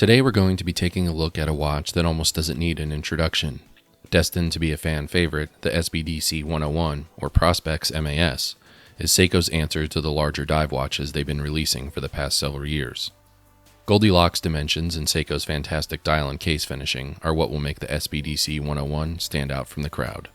Today we're going to be taking a look at a watch that almost doesn't need an introduction. Destined to be a fan favorite, the SBDC101, or Prospex MAS, is Seiko's answer to the larger dive watches they've been releasing for the past several years. Goldilocks dimensions and Seiko's fantastic dial and case finishing are what will make the SBDC101 stand out from the crowd.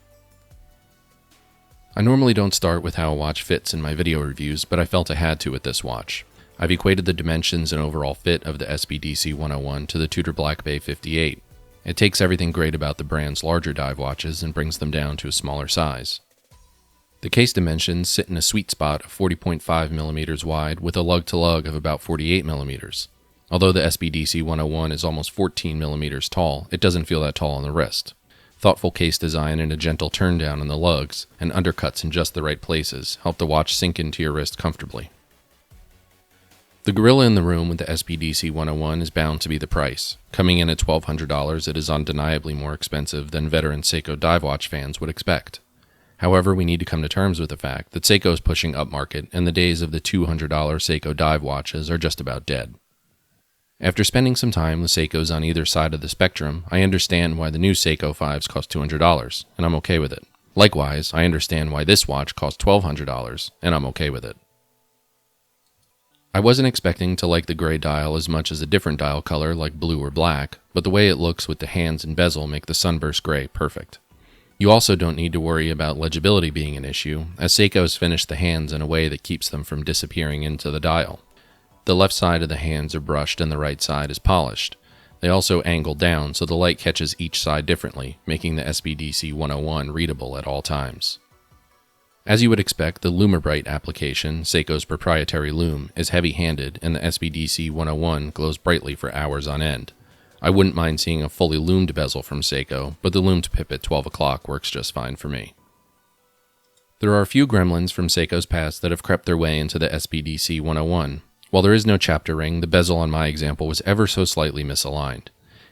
I normally don't start with how a watch fits in my video reviews, but I felt I had to with this watch. I've equated the dimensions and overall fit of the SBDC101 to the Tudor Black Bay 58. It takes everything great about the brand's larger dive watches and brings them down to a smaller size. The case dimensions sit in a sweet spot of 40.5mm wide with a lug-to-lug of about 48mm. Although the SBDC101 is almost 14mm tall, it doesn't feel that tall on the wrist. Thoughtful case design and a gentle turn down on the lugs and undercuts in just the right places help the watch sink into your wrist comfortably. The gorilla in the room with the SBDC101 is bound to be the price. Coming in at $1,200, it is undeniably more expensive than veteran Seiko dive watch fans would expect. However, we need to come to terms with the fact that Seiko is pushing upmarket and the days of the $200 Seiko dive watches are just about dead. After spending some time with Seikos on either side of the spectrum, I understand why the new Seiko 5s cost $200, and I'm okay with it. Likewise, I understand why this watch costs $1,200, and I'm okay with it. I wasn't expecting to like the gray dial as much as a different dial color like blue or black, but the way it looks with the hands and bezel make the sunburst gray perfect. You also don't need to worry about legibility being an issue, as Seiko has finished the hands in a way that keeps them from disappearing into the dial. The left side of the hands are brushed and the right side is polished. They also angle down so the light catches each side differently, making the SBDC101 readable at all times. As you would expect, the Lume application, Seiko's proprietary Lume, is heavy-handed and the SBDC101 glows brightly for hours on end. I wouldn't mind seeing a fully lumed bezel from Seiko, but the lumed pip at 12 o'clock works just fine for me. There are a few gremlins from Seiko's past that have crept their way into the SBDC101. While there is no chapter ring, the bezel on my example was ever so slightly misaligned.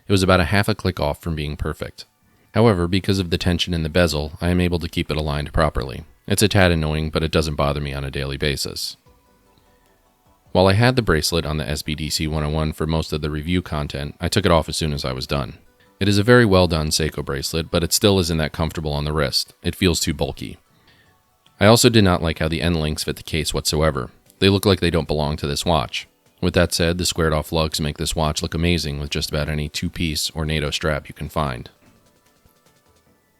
It was about a half a click off from being perfect. However, because of the tension in the bezel, I am able to keep it aligned properly. It's a tad annoying, but it doesn't bother me on a daily basis. While I had the bracelet on the SBDC101 for most of the review content, I took it off as soon as I was done. It is a very well done Seiko bracelet, but it still isn't that comfortable on the wrist. It feels too bulky. I also did not like how the end links fit the case whatsoever. They look like they don't belong to this watch. With that said, the squared off lugs make this watch look amazing with just about any two-piece or NATO strap you can find.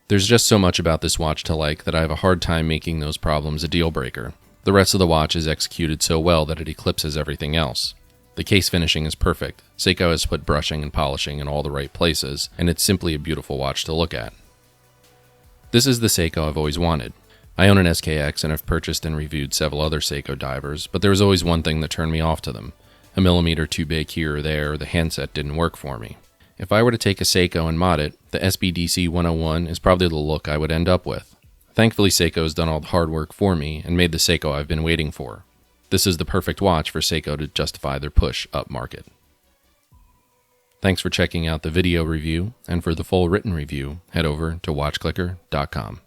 There's just so much about this watch to like that I have a hard time making those problems a deal breaker. The rest of the watch is executed so well that it eclipses everything else. The case finishing is perfect. Seiko has put brushing and polishing in all the right places, and it's simply a beautiful watch to look at. This is the Seiko I've always wanted. I own an SKX and have purchased and reviewed several other Seiko divers, but there was always one thing that turned me off to them. A millimeter too big here or there, or the handset didn't work for me. If I were to take a Seiko and mod it, the SBDC101 is probably the look I would end up with. Thankfully, Seiko has done all the hard work for me and made the Seiko I've been waiting for. This is the perfect watch for Seiko to justify their push up market. Thanks for checking out the video review, and for the full written review, head over to watchclicker.com.